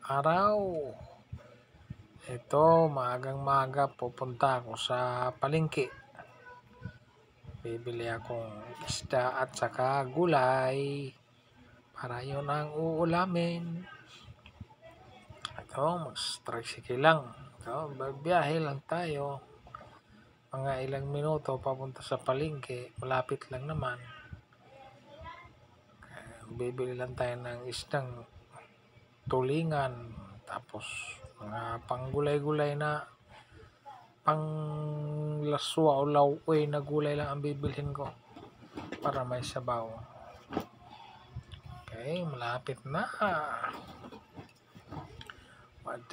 araw. Ito, maagang-maga pupunta ako sa palengke. Bibili akong isda at saka gulay para yun ang uulamin. Ito, mag-tricycle lang. Ito, biyahe lang tayo. Mga ilang minuto papunta sa palengke. Malapit lang naman. Bibili lang tayo ng isdang tulingan. Tapos, mga panggulay-gulay na panglaswa o lauoy na gulay lang ang bibilhin ko para may sabaw. Okay, malapit na.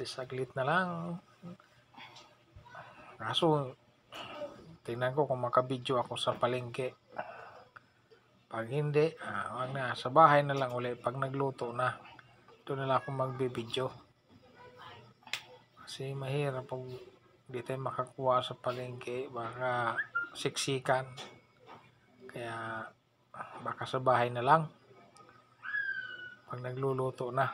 Saglit na lang. Kaso, tingnan ko kung makabidyo ako sa palengke. Pag hindi, wag na. Sa bahay na lang ulit. Pag nagluto na, doon na lang ako magbibidyo. Kasi mahirap pag hindi tayo makakuha sa palengke. Baka siksikan. Kaya, baka sa bahay na lang. Pag nagluluto na.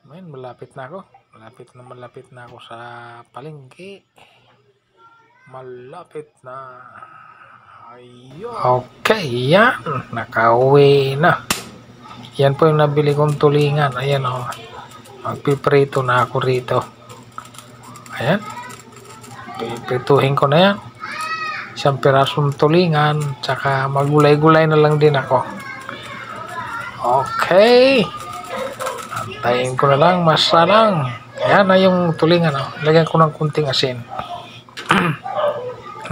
Ayun, malapit na ako. Malapit na ako sa palengke. Malapit na. Ayun. Okay, yan. Nakauwi na. Yan po yung nabili kong tulingan. Ayan o. Magpiprito na ako rito. Ayan. Piprituhin ko na yan. Isang pirasong tulingan. Tsaka magulay-gulay na lang din ako. Okay. Antayin ko na lang. Masalang. Ayan na yung tulingan. O. Lagyan ko ng kunting asin.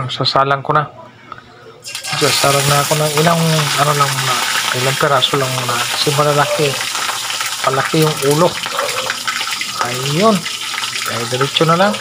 Sasalang ko na. Sasalang na ako ng ilang ilang peraso lang muna kasi palaki yung ulo. Ayun, kaya diretso na lang.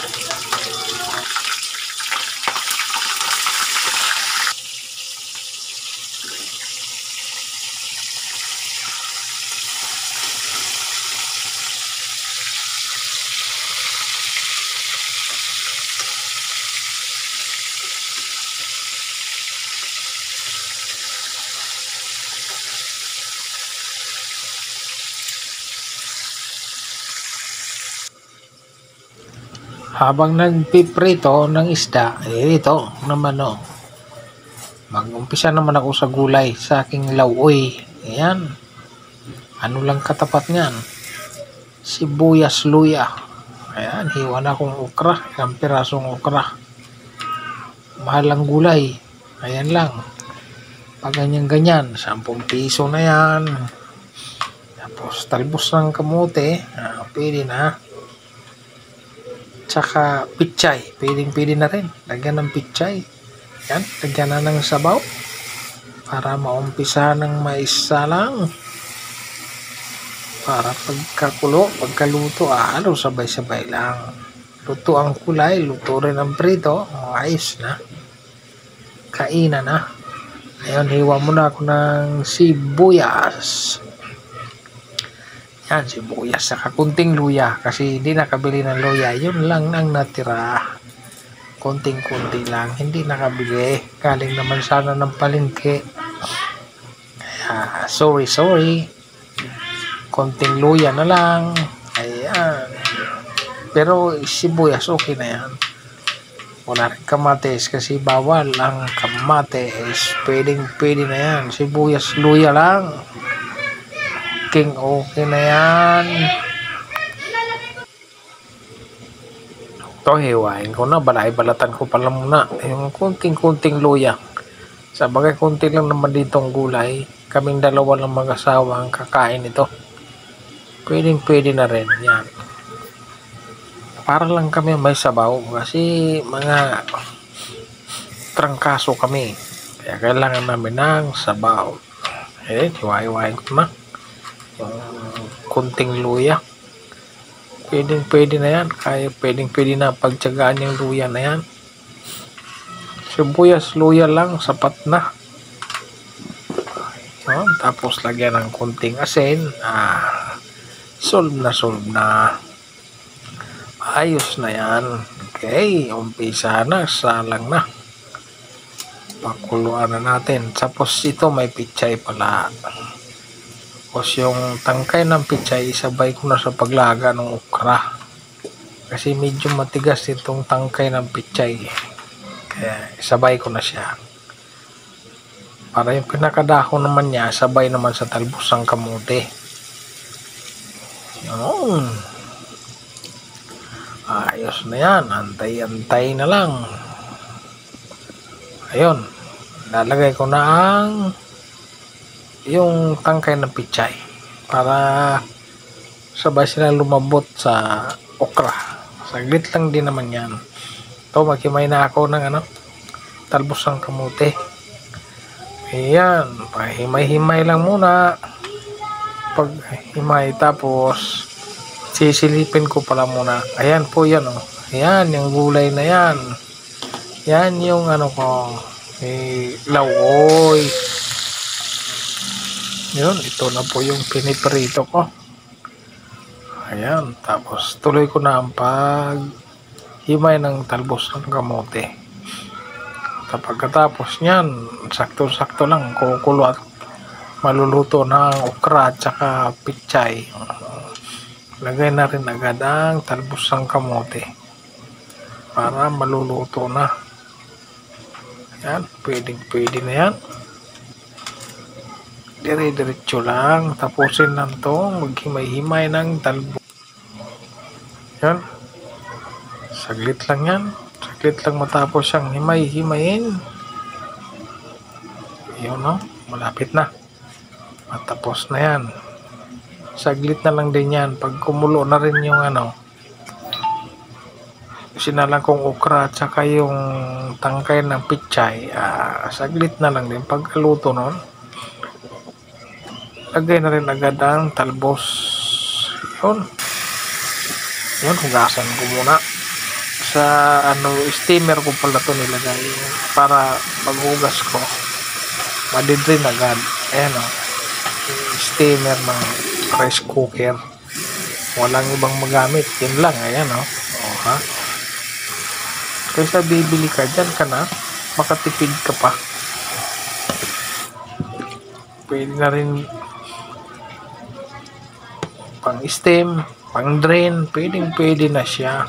Habang nagpiprito ng isda, ito naman o. Mag-umpisa naman ako sa gulay, sa aking lauoy. Ayan. Ano lang katapat niyan? Sibuyas, luya. Ayan, hiwa na akong okra. Ilang pirasong okra. Mahal ang gulay. Ayan lang. Pag ganyan-ganyan, 10 piso na yan. Tapos, talbos ng kamote. Pwede na. Tsaka pichay, pwede na rin. Lagyan ng pichay. Yan, lagyan na ng sabaw. Para maumpisa ng maisa lang. Para pagkaluto, sabay-sabay lang. Luto ang kulay, luto rin ang prito. Ayos na. Kainan na. Ayun, hiwa muna ako ng sibuyas. Yan, sibuyas, saka kunting luya. Kasi hindi nakabili ng luya. Yun lang ang natira. Kunting-kunti lang. Hindi nakabili. Galing naman sana ng palengke. Kaya, sorry. Kunting luya na lang. Ayan. Pero sibuyas, okay na yan. Wala rin kamatis kasi bawal ang kamatis. Pwede na yan. Sibuyas, luya lang. Okay na yan. Ito, hiwain ko na. Balatan ko pala muna. Yung kunting luya. Sa bagay, kunti lang naman ditong gulay. Kaming dalawa lang mag-asawa ang kakain ito. Pwede na rin. Yan. Para lang kami may sabaw. Kasi mga trangkaso kami. Kaya kailangan namin ng sabaw. Hiwain ko na. Yung kunting luya. Pwede na yan. Kaya pwede na pagtsagaan yung luya na yan. Sibuyas, luya lang. Sapat na. Tapos lagyan ng kunting asin. Solve na. Ayos na yan. Okay. Umpisa na. Salang na. Pakuluan na natin. Tapos ito may pichay pala. Tapos yung tangkay ng pichay, isabay ko na sa paglaga ng okra. Kasi medyo matigas itong tangkay ng pichay. Kaya isabay ko na siya. Para yung pinakadahon naman niya, sabay naman sa talbosang kamote. Yun. Ayos na yan. Antay-antay na lang. Ayun. Lalagay ko na ang yung tangkay ng pichay para sabay sila lumabot sa okra. Saglit lang din naman yan. Ito, maghimay na ako ng talbosang kamote. Ayan, pahimay-himay lang muna. Pag himay, tapos sisilipin ko pala muna. Ayan po yan, oh. Ayan, yung gulay na yan. Yan yung lauoy. Yun, ito na po yung piniprito ko. Ayan, tapos tuloy ko na ang paghimay ng talbos ng kamote. Pagkatapos nyan, sakto-sakto lang, kukulo at maluluto na ang okra at saka pichay. Lagay na rin agad ang talbos ng kamote para maluluto na. Ayan, pwede na yan. Dire-diretso lang, tapusin lang to, maghimay-himay ng talbo. Yan, saglit lang yan, saglit lang matapos siyang himay-himayin. Yun, no? Malapit na, matapos na yan. Saglit na lang din yan, pag kumulo na rin yung sinalang kong okra at saka yung tangkay ng pichay, saglit na lang din pag luto nun. Lagay na rin agad ang talbos. Yun, hugasan ko muna sa steamer ko pala to nilagay para paghugas ko madidrin agad. Ayan, steamer ng rice cooker, walang ibang magamit, yun lang. Ayan, ha, kaysa bibili ka dyan ka na, makatipid ka pa. Pwede na rin pang steam, pang drain, pwede na siya.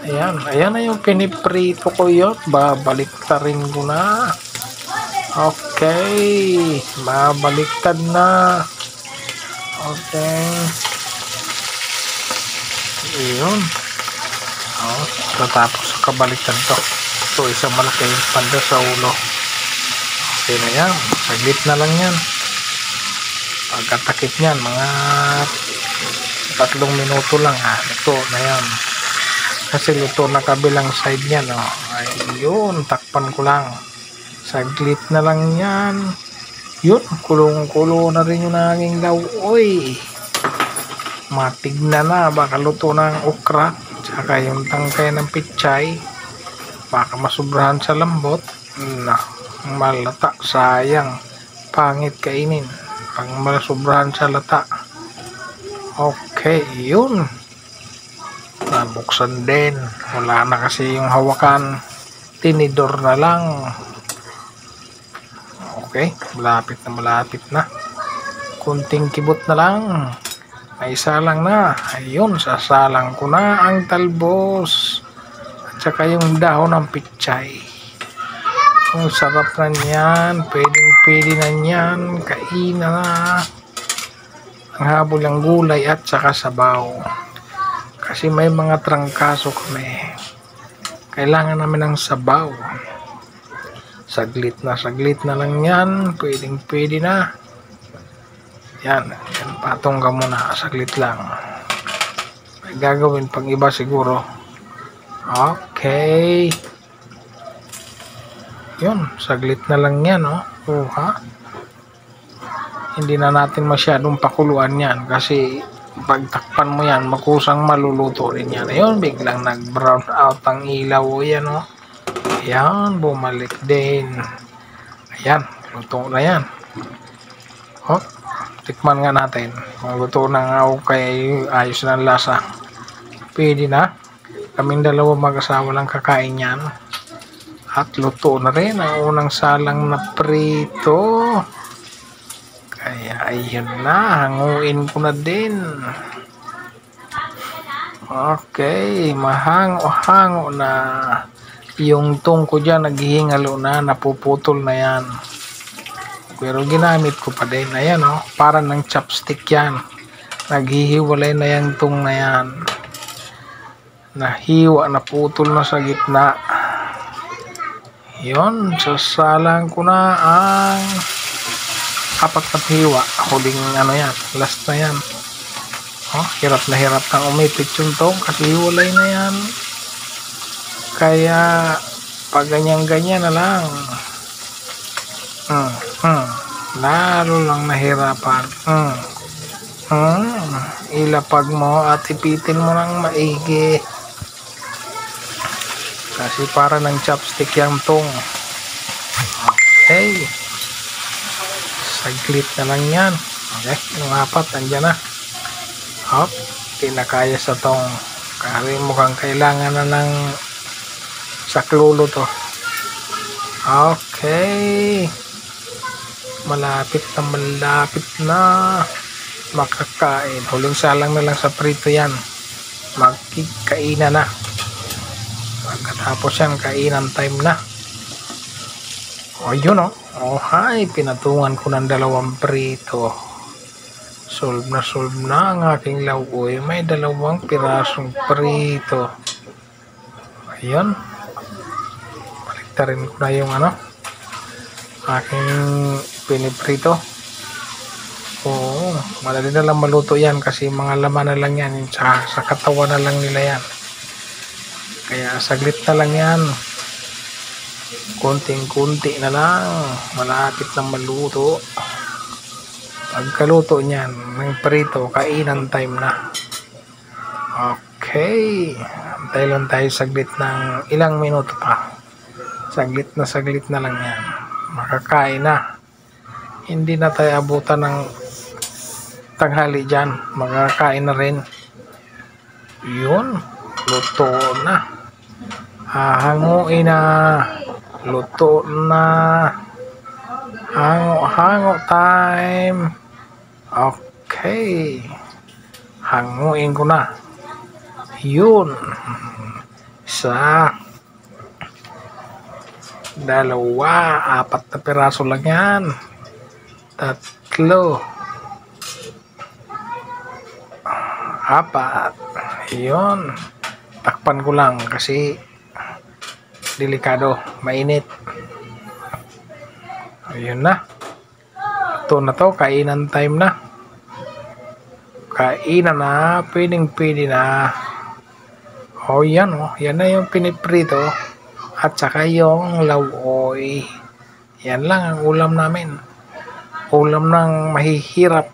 Ayan na yung piniprito ko yun. Babaliktarin ko na. Okay, babaliktad na. Okay, yun. Tatapos kabaliktad to. Ito, isang malaking panda sa ulo. Okay na yan, saglit na lang yan. Pagkatakip niyan, mga 3 minuto lang, luto na yan. Kasi luto na kabilang side niyan, ayun, takpan ko lang, saglit na lang yan. Yun, kulong-kulo na rin yung nanging lauoy. Matigna na, baka luto na ang okra tsaka yung tangkay ng pichay. Baka masubrahan sa lambot na malata, sayang, pangit kainin pag masubrahan sa lata. Okay, yun, nabuksan din, wala na kasi yung hawakan, tinidor na lang. Okay, malapit na, kunting kibot na lang, ay salang na. Ayun, sasalang ko na ang talbos at saka yung dahon ng pichay. Ang sarap na niyan, pwede na niyan, kain na. Ang habol ng gulay at saka sabaw. Kasi may mga trangkaso kami. Kailangan namin ng sabaw. Saglit na lang yan, pwede na. Yan, patong ka muna, saglit lang. May gagawin pang iba siguro. Okay. Yun, saglit na lang yan, hindi na natin masyadong pakuluan yan kasi pagtakpan mo yan, makusang maluluto rin yan. Ayun, biglang nag-brown out ang ilaw, yan, ayan, bumalik din. Ayan, luto na yan. Tikman nga natin kung luto na nga o kaya ayos na lasa. Pwede na, kaming dalawa mag-asawa lang kakain yan. At luto na rin ang unang salang na prito. Kaya Ayun na, hanguin ko na din. Okay, mahango-hango na. Yung tong ko dyan, naghihingalo na, napuputol na yan. Pero ginamit ko pa din. Ayan o, para ng chopstick yan. Naghihiwalay na yung tong na yan. Nahiwa, naputol na sa gitna. Yun, sasalang ko na ang apat na hiwa. Huling ano yan, last na yan. Oh, hirap na umipit yung tong kasi hiwalay na yan. Kaya pag ganyan-ganyan na lang. Lalo lang nahirapan. Ilapag mo at ipitin mo ng maigi. Kasi para ng chopstick yung tong. Okay. Saglit na lang yan. Okay, yung apat andyan na. Hop, pinakaya sa tong. Kasi mukhang kailangan na ng saklolo to. Okay. Malapit na makakain. Huling salang na lang sa prito yan. Magkikainan na. Pagkatapos yan, kainan time na. O yun o. Oh, hi. Pinatungan ko ng 2 prito. Solve na ang aking lauoy. May 2 pirasong prito. Ayun. Baliktarin ko na yung aking piniprito. Oo, madali na lang maluto yan kasi mga laman na lang yan. Sa katawan na lang nila yan. Kaya saglit na lang yan. Kunting-kunti na lang. Malapit na maluto. Pagkaluto niyan ng prito, kainan time na. Okay. Antay lang tayo saglit ng ilang minuto pa. Saglit na lang yan. Makakain na. Hindi na tayo abutan ng tanghali dyan. Makakain na rin. Yun. Luto na. Hahanguin na. Luto na. Hango time. Okay. Hanguin ko na. Yun. 1, 2, 4 na piraso lang yan. 3, 4. Yun. Takpan ko lang kasi delikado, mainit. Ayun na. Ito na to, kainan time na. Kainan na, pwede na. O yan o, yan na yung piniprito. At saka yung lauoy. Yan lang ang ulam namin. Ulam ng mahihirap.